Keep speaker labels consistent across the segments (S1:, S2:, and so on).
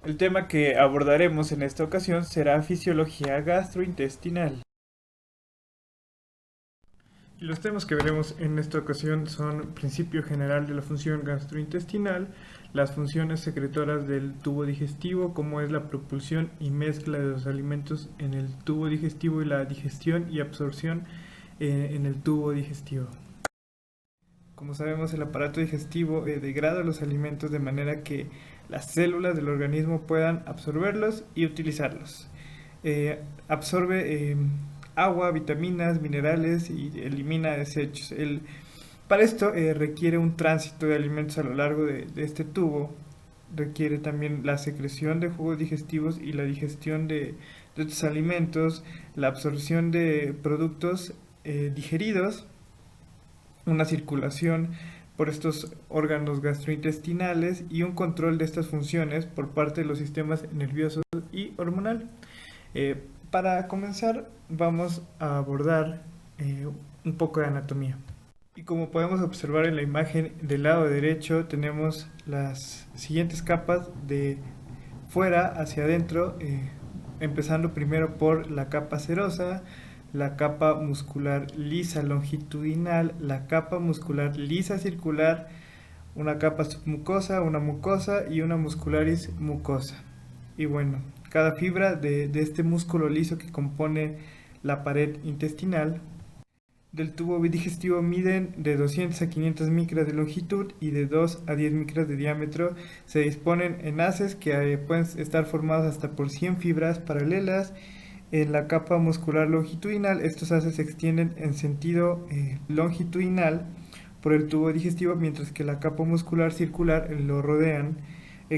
S1: El tema que abordaremos en esta ocasión será fisiología gastrointestinal. Y los temas que veremos en esta ocasión son principio general de la función gastrointestinal, las funciones secretoras del tubo digestivo, cómo es la propulsión y mezcla de los alimentos en el tubo digestivo y la digestión y absorción en el tubo digestivo. Como sabemos, el aparato digestivo degrada los alimentos de manera que las células del organismo puedan absorberlos y utilizarlos. Absorbe agua, vitaminas, minerales y elimina desechos. Para esto requiere un tránsito de alimentos a lo largo de este tubo. Requiere también la secreción de jugos digestivos y la digestión de estos alimentos, la absorción de productos digeridos, una circulación por estos órganos gastrointestinales y un control de estas funciones por parte de los sistemas nervioso y hormonal. Para comenzar vamos a abordar un poco de anatomía. Y como podemos observar en la imagen del lado derecho tenemos las siguientes capas de fuera hacia adentro, empezando primero por la capa serosa, la capa muscular lisa longitudinal, la capa muscular lisa circular, una capa submucosa, una mucosa y una muscularis mucosa. Y bueno, cada fibra de este músculo liso que compone la pared intestinal del tubo digestivo miden de 200 a 500 micras de longitud y de 2 a 10 micras de diámetro. Se disponen en haces que pueden estar formados hasta por 100 fibras paralelas. En la capa muscular longitudinal, estos haces se extienden en sentido longitudinal por el tubo digestivo, mientras que la capa muscular circular lo rodean.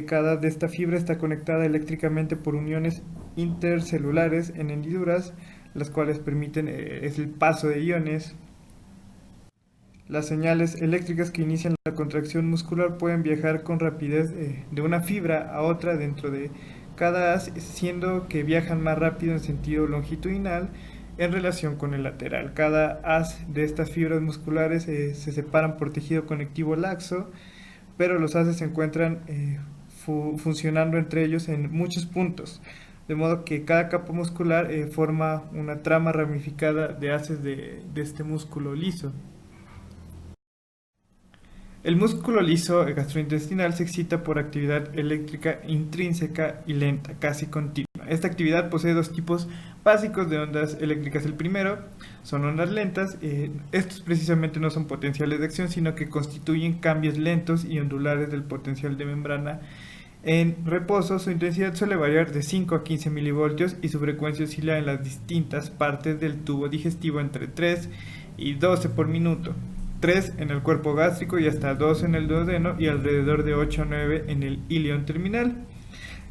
S1: Cada de esta fibra está conectada eléctricamente por uniones intercelulares en hendiduras, las cuales permiten el paso de iones. Las señales eléctricas que inician la contracción muscular pueden viajar con rapidez de una fibra a otra dentro de cada haz, siendo que viajan más rápido en sentido longitudinal en relación con el lateral. Cada haz de estas fibras musculares se separan por tejido conectivo laxo, pero los haces se encuentran funcionando entre ellos en muchos puntos, de modo que cada capa muscular forma una trama ramificada de haces de este músculo liso. El músculo liso gastrointestinal se excita por actividad eléctrica intrínseca y lenta, casi continua. Esta actividad posee dos tipos básicos de ondas eléctricas. El primero son ondas lentas. Estos precisamente no son potenciales de acción, sino que constituyen cambios lentos y ondulares del potencial de membrana. En reposo, su intensidad suele variar de 5 a 15 milivoltios y su frecuencia oscila en las distintas partes del tubo digestivo entre 3 y 12 por minuto. 3 en el cuerpo gástrico y hasta 2 en el duodeno y alrededor de 8 a 9 en el ilion terminal.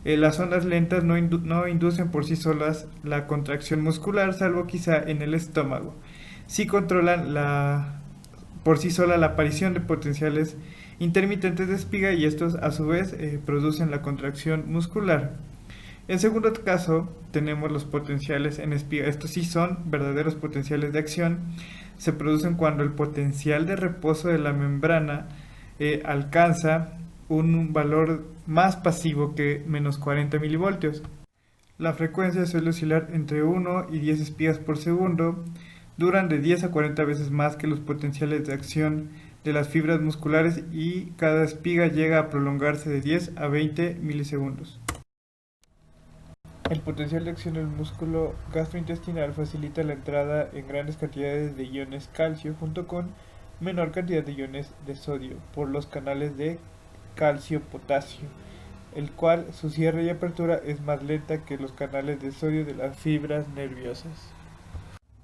S1: Las ondas lentas no inducen por sí solas la contracción muscular, salvo quizá en el estómago. Sí controlan por sí sola la aparición de potenciales intermitentes de espiga y estos a su vez producen la contracción muscular. En segundo caso, tenemos los potenciales en espiga. Estos sí son verdaderos potenciales de acción. Se producen cuando el potencial de reposo de la membrana alcanza un valor más pasivo que menos 40 milivoltios. La frecuencia suele oscilar entre 1 y 10 espigas por segundo. Duran de 10 a 40 veces más que los potenciales de acción de las fibras musculares y cada espiga llega a prolongarse de 10 a 20 milisegundos. El potencial de acción del músculo gastrointestinal facilita la entrada en grandes cantidades de iones calcio junto con menor cantidad de iones de sodio por los canales de calcio-potasio, el cual su cierre y apertura es más lenta que los canales de sodio de las fibras nerviosas.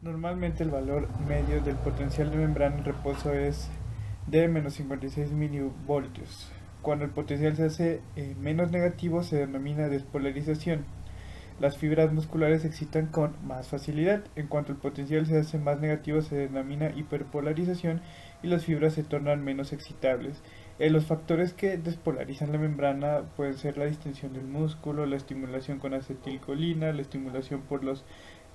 S1: Normalmente el valor medio del potencial de membrana en reposo es de menos 56 milivoltios. Cuando el potencial se hace menos negativo se denomina despolarización. Las fibras musculares se excitan con más facilidad. En cuanto el potencial se hace más negativo se denomina hiperpolarización y las fibras se tornan menos excitables. Los factores que despolarizan la membrana pueden ser la distensión del músculo, la estimulación con acetilcolina, la estimulación por los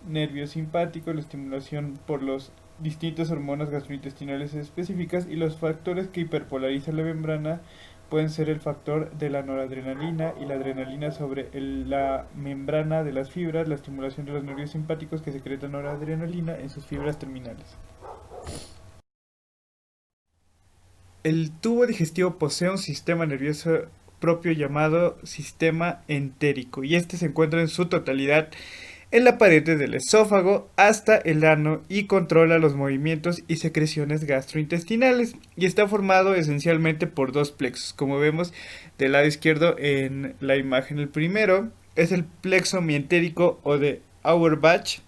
S1: nervios simpáticos, la estimulación por los distintas hormonas gastrointestinales específicas y los factores que hiperpolarizan la membrana pueden ser el factor de la noradrenalina y la adrenalina sobre la membrana de las fibras, la estimulación de los nervios simpáticos que secretan noradrenalina en sus fibras terminales. El tubo digestivo posee un sistema nervioso propio llamado sistema entérico, y este se encuentra en su totalidad en la pared del esófago hasta el ano y controla los movimientos y secreciones gastrointestinales, y está formado esencialmente por dos plexos, como vemos del lado izquierdo en la imagen. El primero es el plexo mientérico o de Auerbach.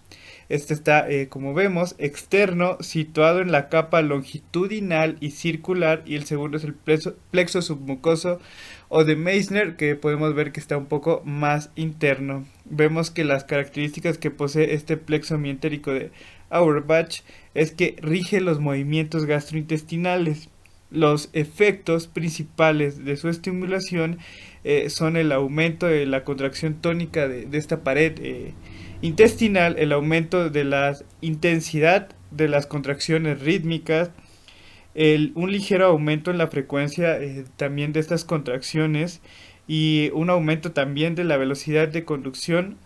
S1: Este está, como vemos, externo, situado en la capa longitudinal y circular, y el segundo es el plexo submucoso o de Meissner, que podemos ver que está un poco más interno. Vemos que las características que posee este plexo mientérico de Auerbach es que rige los movimientos gastrointestinales. Los efectos principales de su estimulación son el aumento de la contracción tónica de esta pared intestinal, el aumento de la intensidad de las contracciones rítmicas, un ligero aumento en la frecuencia también de estas contracciones, y un aumento también de la velocidad de conducción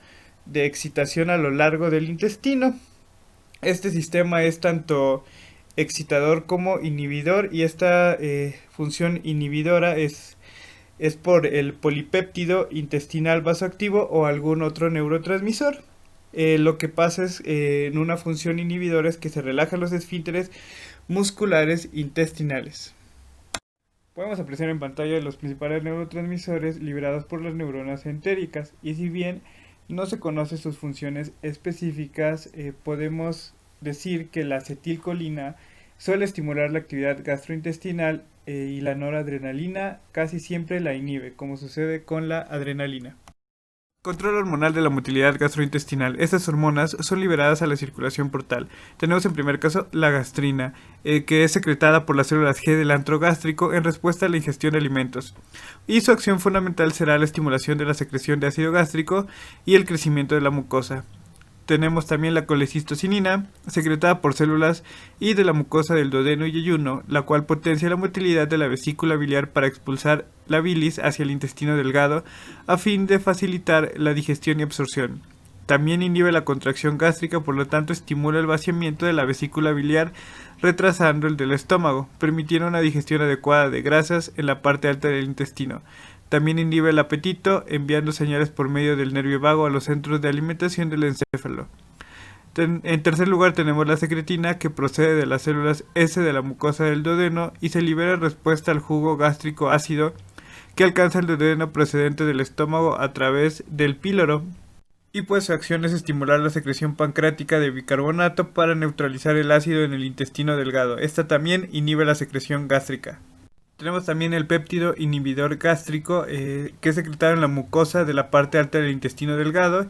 S1: de excitación a lo largo del intestino. Este sistema es tanto excitador como inhibidor, y esta función inhibidora es por el polipéptido intestinal vasoactivo o algún otro neurotransmisor. Lo que pasa es en una función inhibidora es que se relajan los esfínteres musculares intestinales. Podemos apreciar en pantalla los principales neurotransmisores liberados por las neuronas entéricas, y si bien no se conocen sus funciones específicas, podemos decir que la acetilcolina suele estimular la actividad gastrointestinal y la noradrenalina casi siempre la inhibe, como sucede con la adrenalina. Control hormonal de la motilidad gastrointestinal. Estas hormonas son liberadas a la circulación portal. Tenemos en primer caso la gastrina, que es secretada por las células G del antro gástrico en respuesta a la ingestión de alimentos. Y su acción fundamental será la estimulación de la secreción de ácido gástrico y el crecimiento de la mucosa. Tenemos también la colecistocinina, secretada por células y de la mucosa del duodeno y yeyuno, la cual potencia la motilidad de la vesícula biliar para expulsar la bilis hacia el intestino delgado a fin de facilitar la digestión y absorción. También inhibe la contracción gástrica, por lo tanto estimula el vaciamiento de la vesícula biliar, retrasando el del estómago, permitiendo una digestión adecuada de grasas en la parte alta del intestino. También inhibe el apetito, enviando señales por medio del nervio vago a los centros de alimentación del encéfalo. En tercer lugar tenemos la secretina, que procede de las células S de la mucosa del duodeno y se libera en respuesta al jugo gástrico ácido que alcanza el duodeno procedente del estómago a través del píloro. Y pues su acción es estimular la secreción pancreática de bicarbonato para neutralizar el ácido en el intestino delgado. Esta también inhibe la secreción gástrica. Tenemos también el péptido inhibidor gástrico, que es secretado en la mucosa de la parte alta del intestino delgado,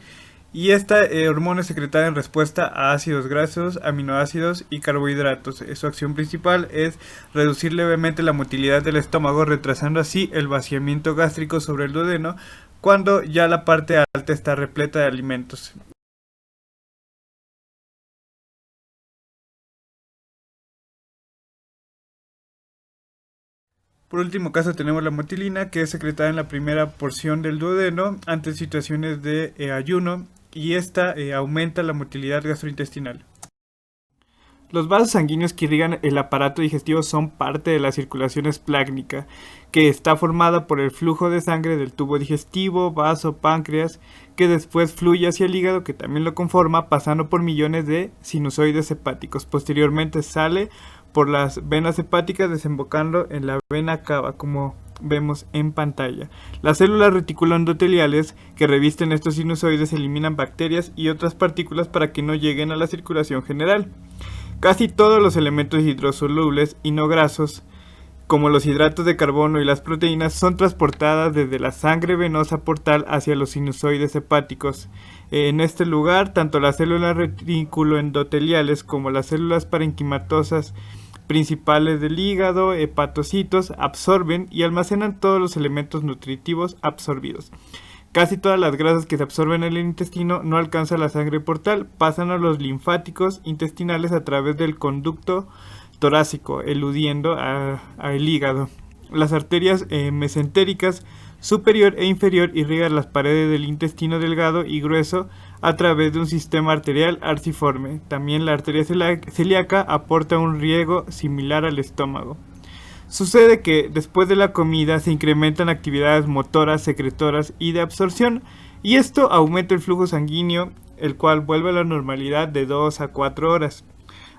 S1: y esta hormona es secretada en respuesta a ácidos grasos, aminoácidos y carbohidratos. Su acción principal es reducir levemente la motilidad del estómago, retrasando así el vaciamiento gástrico sobre el duodeno cuando ya la parte alta está repleta de alimentos. Por último caso tenemos la motilina, que es secretada en la primera porción del duodeno ante situaciones de ayuno, y esta aumenta la motilidad gastrointestinal. Los vasos sanguíneos que irrigan el aparato digestivo son parte de la circulación esplácnica, que está formada por el flujo de sangre del tubo digestivo, vaso, páncreas, que después fluye hacia el hígado, que también lo conforma, pasando por millones de sinusoides hepáticos. Posteriormente sale por las venas hepáticas, desembocando en la vena cava, como vemos en pantalla. Las células reticuloendoteliales que revisten estos sinusoides eliminan bacterias y otras partículas para que no lleguen a la circulación general. Casi todos los elementos hidrosolubles y no grasos, como los hidratos de carbono y las proteínas, son transportadas desde la sangre venosa portal hacia los sinusoides hepáticos. En este lugar, tanto las células reticuloendoteliales como las células parenquimatosas principales del hígado, hepatocitos, absorben y almacenan todos los elementos nutritivos absorbidos. Casi todas las grasas que se absorben en el intestino no alcanzan la sangre portal, pasan a los linfáticos intestinales a través del conducto torácico, eludiendo al hígado. Las arterias mesentéricas superior e inferior irrigan las paredes del intestino delgado y grueso a través de un sistema arterial arciforme. También la arteria celíaca aporta un riego similar al estómago. Sucede que después de la comida se incrementan actividades motoras, secretoras y de absorción, y esto aumenta el flujo sanguíneo, el cual vuelve a la normalidad de 2 a 4 horas.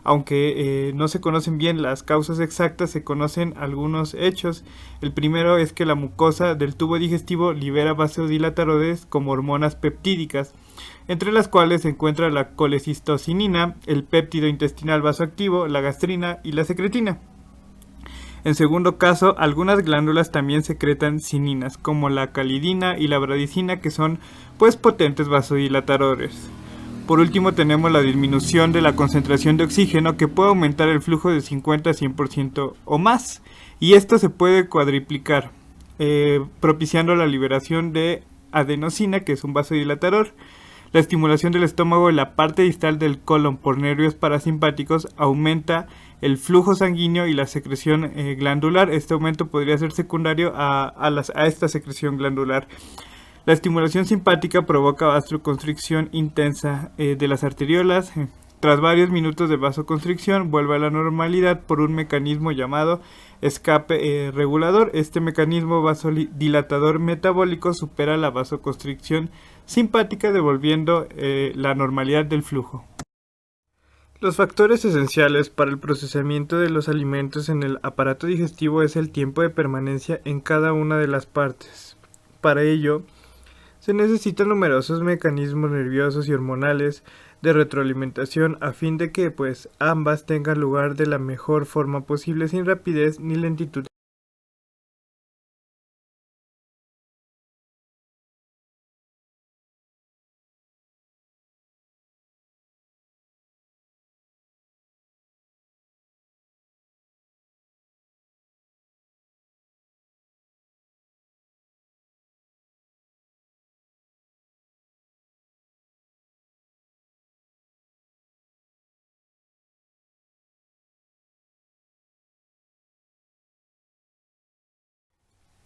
S1: Aunque no se conocen bien las causas exactas, se conocen algunos hechos. El primero es que la mucosa del tubo digestivo libera vasodilatadores como hormonas peptídicas, entre las cuales se encuentra la colecistocinina, el péptido intestinal vasoactivo, la gastrina y la secretina. En segundo caso, algunas glándulas también secretan cininas, como la calidina y la bradicina, que son pues potentes vasodilatadores. Por último tenemos la disminución de la concentración de oxígeno, que puede aumentar el flujo de 50 a 100% o más, y esto se puede cuadriplicar, propiciando la liberación de adenosina, que es un vasodilatador. La estimulación del estómago en la parte distal del colon por nervios parasimpáticos aumenta el flujo sanguíneo y la secreción glandular. Este aumento podría ser secundario a esta secreción glandular. La estimulación simpática provoca vasoconstricción intensa de las arteriolas. Tras varios minutos de vasoconstricción, vuelve a la normalidad por un mecanismo llamado escape regulador. Este mecanismo vasodilatador metabólico supera la vasoconstricción simpática, devolviendo la normalidad del flujo. Los factores esenciales para el procesamiento de los alimentos en el aparato digestivo es el tiempo de permanencia en cada una de las partes. Para ello, se necesitan numerosos mecanismos nerviosos y hormonales de retroalimentación a fin de que ambas tengan lugar de la mejor forma posible, sin rapidez ni lentitud.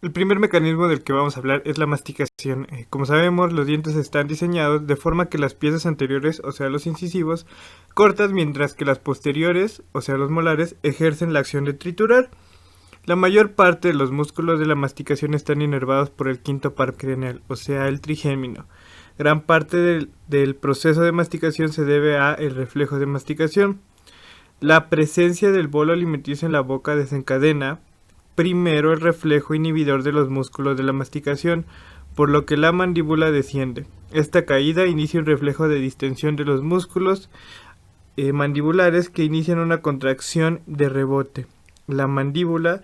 S1: El primer mecanismo del que vamos a hablar es la masticación. Como sabemos, los dientes están diseñados de forma que las piezas anteriores, o sea los incisivos, cortan, mientras que las posteriores, o sea los molares, ejercen la acción de triturar. La mayor parte de los músculos de la masticación están inervados por el quinto par craneal, o sea el trigémino. Gran parte del proceso de masticación se debe a el reflejo de masticación. La presencia del bolo alimenticio en la boca desencadena primero el reflejo inhibidor de los músculos de la masticación, por lo que la mandíbula desciende. Esta caída inicia un reflejo de distensión de los músculos mandibulares que inician una contracción de rebote. La mandíbula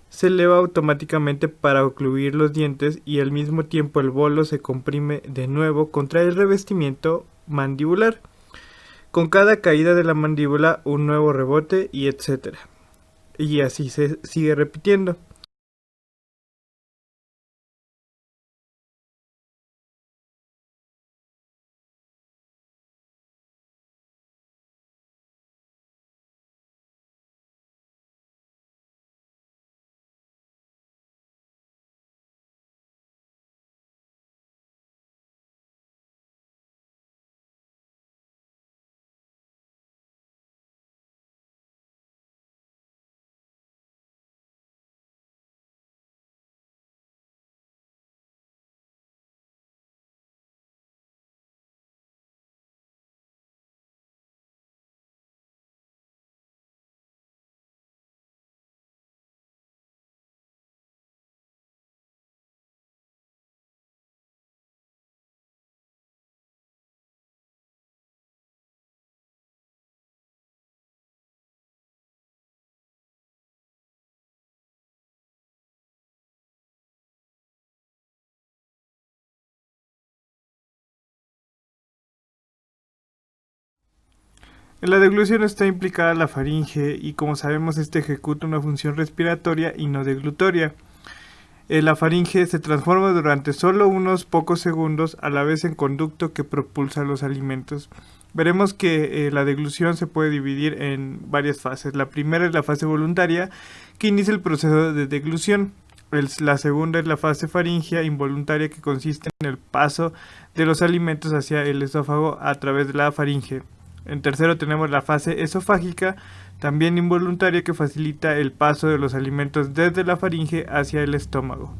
S1: se eleva automáticamente para ocluir los dientes y al mismo tiempo el bolo se comprime de nuevo contra el revestimiento mandibular. Con cada caída de la mandíbula un nuevo rebote y etc. Y así se sigue repitiendo. En la deglución está implicada la faringe y, como sabemos, este ejecuta una función respiratoria y no deglutoria. La faringe se transforma durante solo unos pocos segundos, a la vez en conducto que propulsa los alimentos. Veremos que la deglución se puede dividir en varias fases. La primera es la fase voluntaria, que inicia el proceso de deglución. La segunda es la fase faríngea involuntaria, que consiste en el paso de los alimentos hacia el esófago a través de la faringe. En tercero tenemos la fase esofágica, también involuntaria, que facilita el paso de los alimentos desde la faringe hacia el estómago.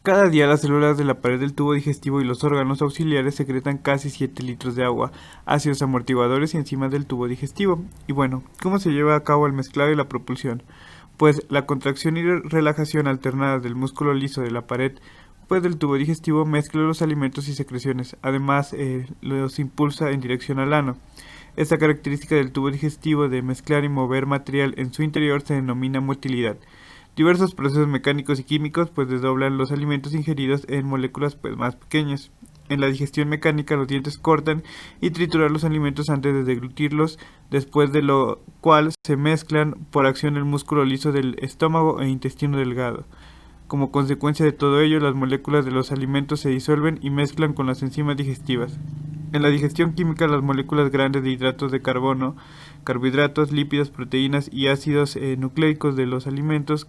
S1: Cada día las células de la pared del tubo digestivo y los órganos auxiliares secretan casi 7 litros de agua, ácidos amortiguadores y enzimas del tubo digestivo. Y bueno, ¿cómo se lleva a cabo el mezclado y la propulsión? Pues la contracción y relajación alternadas del músculo liso de la pared del tubo digestivo mezcla los alimentos y secreciones, además los impulsa en dirección al ano. Esta característica del tubo digestivo de mezclar y mover material en su interior se denomina motilidad. Diversos procesos mecánicos y químicos desdoblan los alimentos ingeridos en moléculas más pequeñas. En la digestión mecánica, los dientes cortan y trituran los alimentos antes de deglutirlos, después de lo cual se mezclan por acción del músculo liso del estómago e intestino delgado. Como consecuencia de todo ello, las moléculas de los alimentos se disuelven y mezclan con las enzimas digestivas. En la digestión química, las moléculas grandes de hidratos de carbono, carbohidratos, lípidos, proteínas y ácidos nucleicos de los alimentos,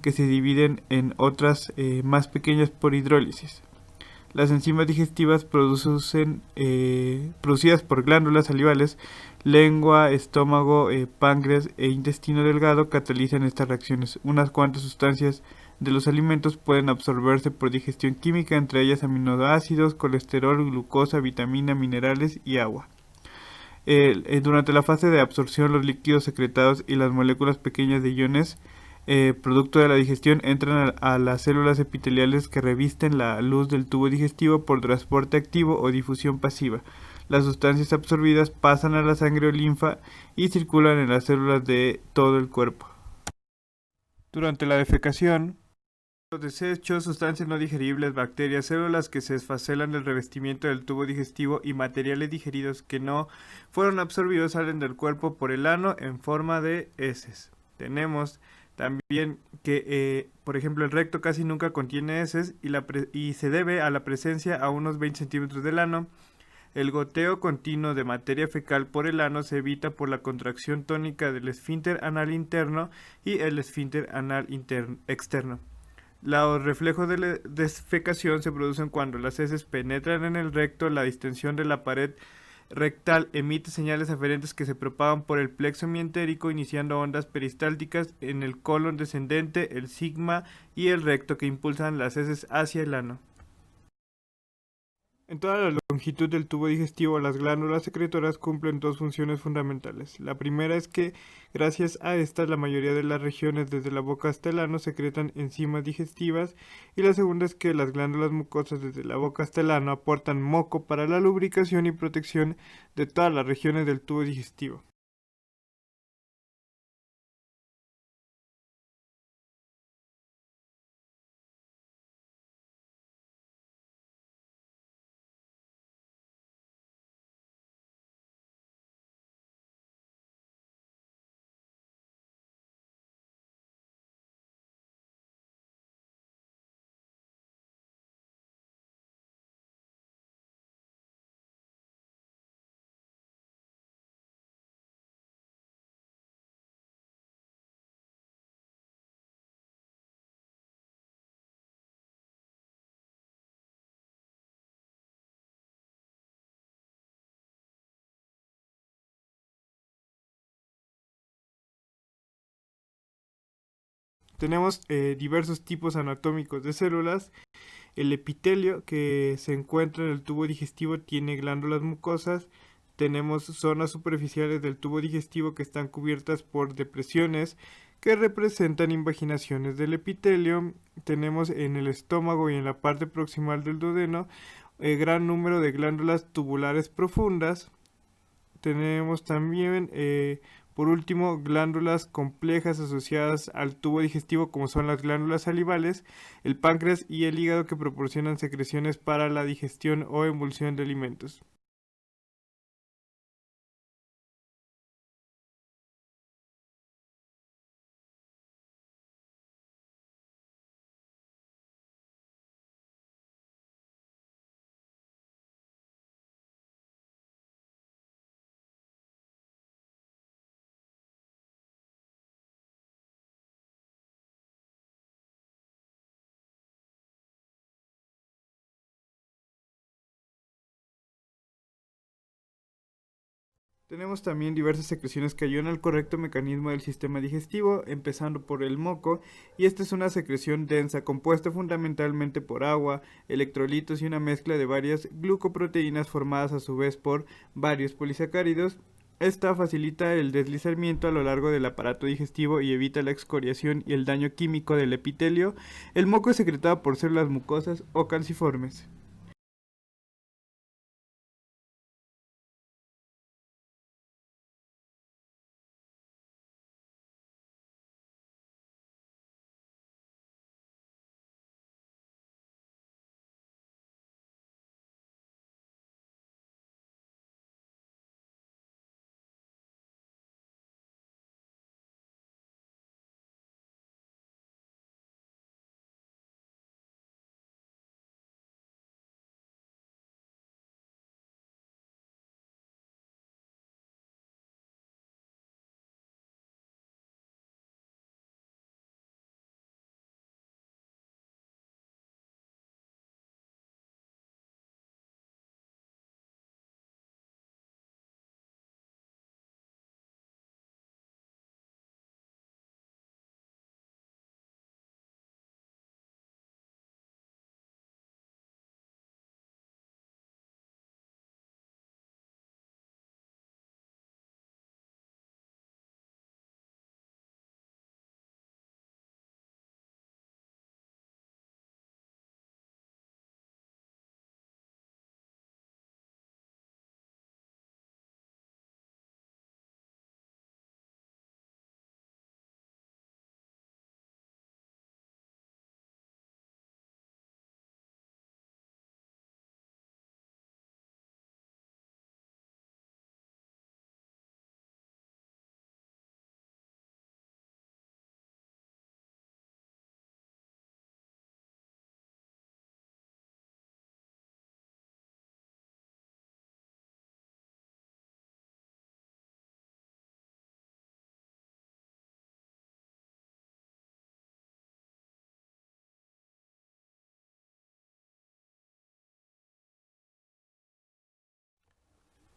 S1: que se dividen en otras más pequeñas por hidrólisis. Las enzimas digestivas producidas por glándulas salivales, lengua, estómago, páncreas e intestino delgado catalizan estas reacciones. Unas cuantas sustancias de los alimentos pueden absorberse por digestión química, entre ellas aminoácidos, colesterol, glucosa, vitamina, minerales y agua. Durante la fase de absorción, los líquidos secretados y las moléculas pequeñas de iones producto de la digestión entran a las células epiteliales, que revisten la luz del tubo digestivo por transporte activo o difusión pasiva. Las sustancias absorbidas pasan a la sangre o linfa y circulan en las células de todo el cuerpo. Durante la defecación, los desechos, sustancias no digeribles, bacterias, células que se desfacelan del revestimiento del tubo digestivo y materiales digeridos que no fueron absorbidos salen del cuerpo por el ano en forma de heces. Tenemos también que, por ejemplo, el recto casi nunca contiene heces y se debe a la presencia a unos 20 centímetros del ano. El goteo continuo de materia fecal por el ano se evita por la contracción tónica del esfínter anal interno y el esfínter anal externo. Los reflejos de la defecación se producen cuando las heces penetran en el recto. La distensión de la pared rectal emite señales aferentes que se propagan por el plexo mientérico, iniciando ondas peristálticas en el colon descendente, el sigma y el recto, que impulsan las heces hacia el ano. En toda la longitud del tubo digestivo, las glándulas secretoras cumplen dos funciones fundamentales. La primera es que, gracias a estas, la mayoría de las regiones desde la boca hasta el ano secretan enzimas digestivas, y la segunda es que las glándulas mucosas desde la boca hasta el ano aportan moco para la lubricación y protección de todas las regiones del tubo digestivo. Tenemos diversos tipos anatómicos de células. El epitelio, que se encuentra en el tubo digestivo, tiene glándulas mucosas. Tenemos zonas superficiales del tubo digestivo que están cubiertas por depresiones que representan invaginaciones del epitelio. Tenemos en el estómago y en la parte proximal del duodeno gran número de glándulas tubulares profundas. Tenemos también, por último, glándulas complejas asociadas al tubo digestivo, como son las glándulas salivales, el páncreas y el hígado, que proporcionan secreciones para la digestión o emulsión de alimentos. Tenemos también diversas secreciones que ayudan al correcto mecanismo del sistema digestivo, empezando por el moco, y esta es una secreción densa compuesta fundamentalmente por agua, electrolitos y una mezcla de varias glucoproteínas formadas a su vez por varios polisacáridos. Esta facilita el deslizamiento a lo largo del aparato digestivo y evita la excoriación y el daño químico del epitelio. El moco es secretado por células mucosas o calciformes.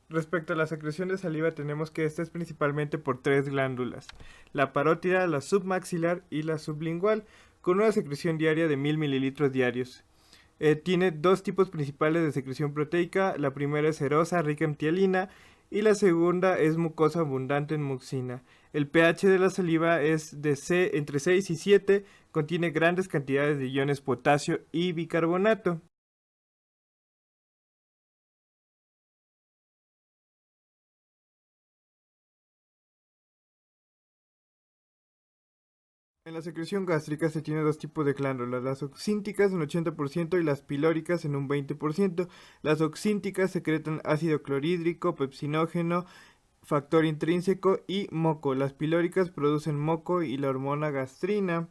S1: Respecto a la secreción de saliva, tenemos que esta es principalmente por tres glándulas: la parótida, la submaxilar y la sublingual, con una secreción diaria de 1000 mililitros diarios. Tiene dos tipos principales de secreción proteica: la primera es serosa, rica en tialina, y la segunda es mucosa, abundante en mucina. El pH de la saliva es de entre 6 y 7, contiene grandes cantidades de iones potasio y bicarbonato. En la secreción gástrica se tiene dos tipos de glándulas: las oxínticas en 80% y las pilóricas en un 20%. Las oxínticas secretan ácido clorhídrico, pepsinógeno, factor intrínseco y moco. Las pilóricas producen moco y la hormona gastrina.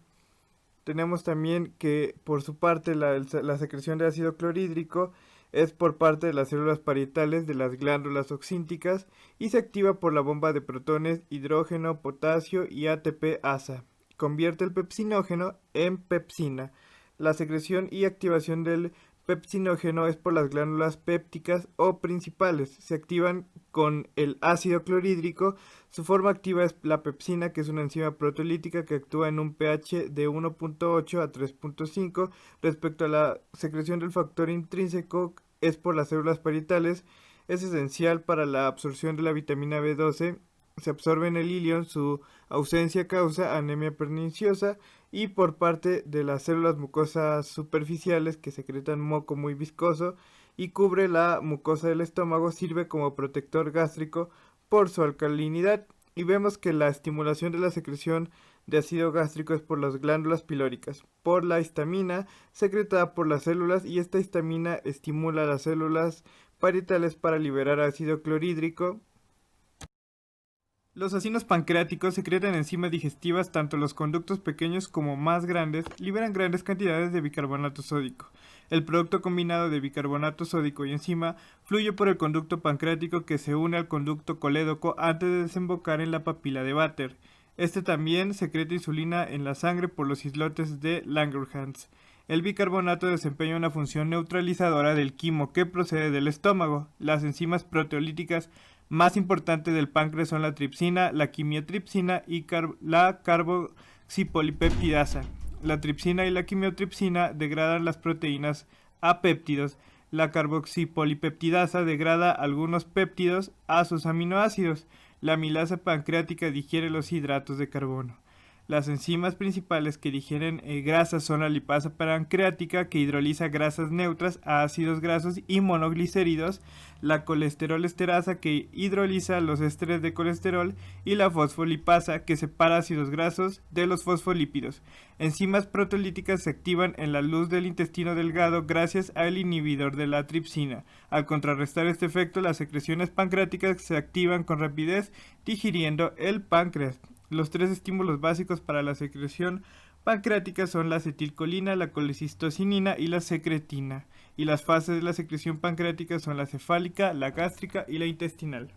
S1: Tenemos también que por su parte la secreción de ácido clorhídrico es por parte de las células parietales de las glándulas oxínticas y se activa por la bomba de protones, hidrógeno, potasio y ATP-ASA. Convierte el pepsinógeno en pepsina. La secreción y activación del pepsinógeno es por las glándulas pépticas o principales. Se activan con el ácido clorhídrico. Su forma activa es la pepsina, que es una enzima proteolítica que actúa en un pH de 1.8 a 3.5. Respecto a la secreción del factor intrínseco, es por las células parietales. Es esencial para la absorción de la vitamina B12. Se absorbe en el ilion, su ausencia causa anemia perniciosa. Y por parte de las células mucosas superficiales, que secretan moco muy viscoso y cubre la mucosa del estómago, sirve como protector gástrico por su alcalinidad. Y vemos que la estimulación de la secreción de ácido gástrico es por las glándulas pilóricas, por la histamina secretada por las células, y esta histamina estimula las células parietales para liberar ácido clorhídrico. Los acinos pancreáticos secretan enzimas digestivas. Tanto los conductos pequeños como más grandes liberan grandes cantidades de bicarbonato sódico. El producto combinado de bicarbonato sódico y enzima fluye por el conducto pancreático, que se une al conducto colédoco antes de desembocar en la papila de Vater. Este también secreta insulina en la sangre por los islotes de Langerhans. El bicarbonato desempeña una función neutralizadora del quimo que procede del estómago. Las enzimas proteolíticas más importante del páncreas son la tripsina, la quimiotripsina y la carboxipolipeptidasa. La tripsina y la quimiotripsina degradan las proteínas a péptidos. La carboxipolipeptidasa degrada algunos péptidos a sus aminoácidos. La amilasa pancreática digiere los hidratos de carbono. Las enzimas principales que digieren grasas son la lipasa pancreática, que hidroliza grasas neutras a ácidos grasos y monoglicéridos, la colesterol-esterasa, que hidroliza los ésteres de colesterol, y la fosfolipasa, que separa ácidos grasos de los fosfolípidos. Enzimas proteolíticas se activan en la luz del intestino delgado gracias al inhibidor de la tripsina. Al contrarrestar este efecto, las secreciones pancreáticas se activan con rapidez, digiriendo el páncreas. Los tres estímulos básicos para la secreción pancreática son la acetilcolina, la colecistocinina y la secretina. Y las fases de la secreción pancreática son la cefálica, la gástrica y la intestinal.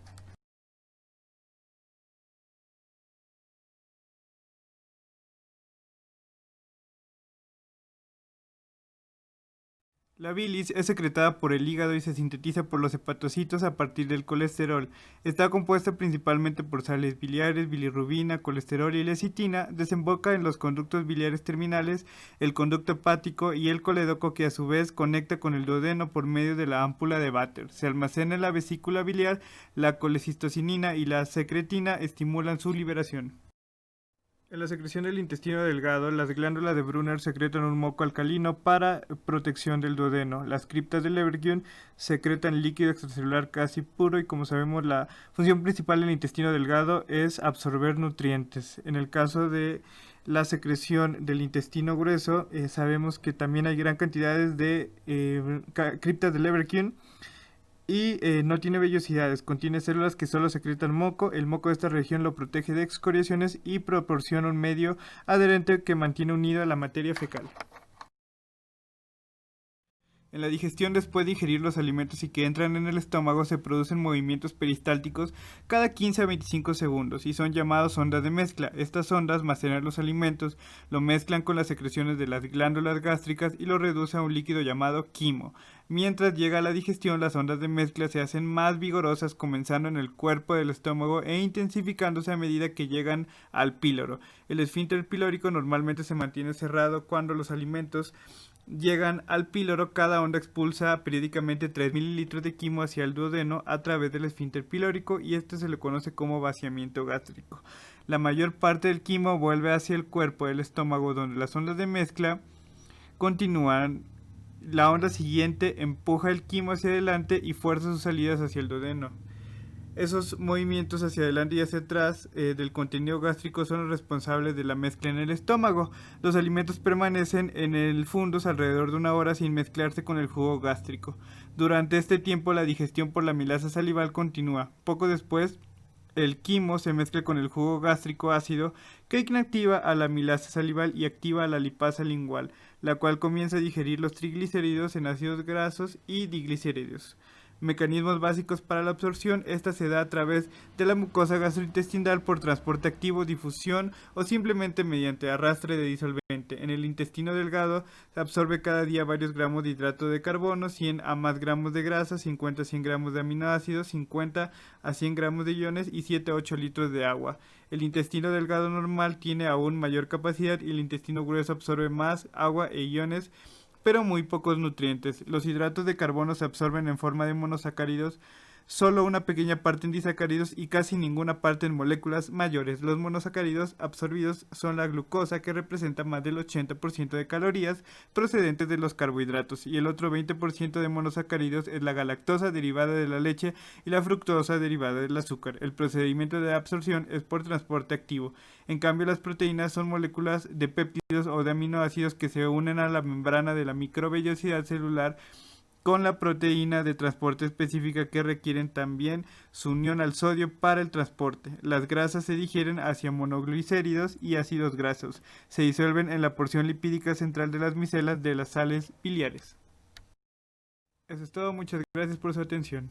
S1: La bilis es secretada por el hígado y se sintetiza por los hepatocitos a partir del colesterol. Está compuesta principalmente por sales biliares, bilirrubina, colesterol y lecitina. Desemboca en los conductos biliares terminales, el conducto hepático y el colédoco, que a su vez conecta con el duodeno por medio de la ámpula de Vater. Se almacena en la vesícula biliar. La colecistocinina y la secretina estimulan su liberación. En la secreción del intestino delgado, las glándulas de Brunner secretan un moco alcalino para protección del duodeno. Las criptas de Leverkusen secretan líquido extracelular casi puro y, como sabemos, la función principal del intestino delgado es absorber nutrientes. En el caso de la secreción del intestino grueso, sabemos que también hay gran cantidades de criptas de Leverkusen y no tiene vellosidades, contiene células que solo secretan moco. El moco de esta región lo protege de excoriaciones y proporciona un medio adherente que mantiene unida a la materia fecal. En la digestión, después de ingerir los alimentos y que entran en el estómago, se producen movimientos peristálticos cada 15 a 25 segundos y son llamados ondas de mezcla. Estas ondas almacenan los alimentos, lo mezclan con las secreciones de las glándulas gástricas y lo reducen a un líquido llamado quimo. Mientras llega a la digestión, las ondas de mezcla se hacen más vigorosas, comenzando en el cuerpo del estómago e intensificándose a medida que llegan al píloro. El esfínter pilórico normalmente se mantiene cerrado cuando los alimentos llegan al píloro. Cada onda expulsa periódicamente 3 mililitros de quimo hacia el duodeno a través del esfínter pilórico, y este se le conoce como vaciamiento gástrico. La mayor parte del quimo vuelve hacia el cuerpo del estómago, donde las ondas de mezcla continúan. La onda siguiente empuja el quimo hacia adelante y fuerza sus salidas hacia el duodeno. Esos movimientos hacia adelante y hacia atrás del contenido gástrico son los responsables de la mezcla en el estómago. Los alimentos permanecen en el fundus alrededor de 1 hora sin mezclarse con el jugo gástrico. Durante este tiempo, la digestión por la amilasa salival continúa. Poco después, el quimo se mezcla con el jugo gástrico ácido, que inactiva a la amilasa salival y activa a la lipasa lingual, la cual comienza a digerir los triglicéridos en ácidos grasos y diglicéridos. Mecanismos básicos para la absorción: esta se da a través de la mucosa gastrointestinal por transporte activo, difusión o simplemente mediante arrastre de disolvente. En el intestino delgado se absorbe cada día varios gramos de hidrato de carbono, 100 a más gramos de grasa, 50 a 100 gramos de aminoácidos, 50 a 100 gramos de iones y 7 a 8 litros de agua. El intestino delgado normal tiene aún mayor capacidad y el intestino grueso absorbe más agua e iones, pero muy pocos nutrientes. Los hidratos de carbono se absorben en forma de monosacáridos, solo una pequeña parte en disacáridos y casi ninguna parte en moléculas mayores. Los monosacáridos absorbidos son la glucosa, que representa más del 80% de calorías procedentes de los carbohidratos, y el otro 20% de monosacáridos es la galactosa, derivada de la leche, y la fructosa, derivada del azúcar. El procedimiento de absorción es por transporte activo. En cambio, las proteínas son moléculas de péptidos o de aminoácidos que se unen a la membrana de la microvellosidad celular con la proteína de transporte específica, que requieren también su unión al sodio para el transporte. Las grasas se digieren hacia monoglicéridos y ácidos grasos. Se disuelven en la porción lipídica central de las micelas de las sales biliares. Eso es todo, muchas gracias por su atención.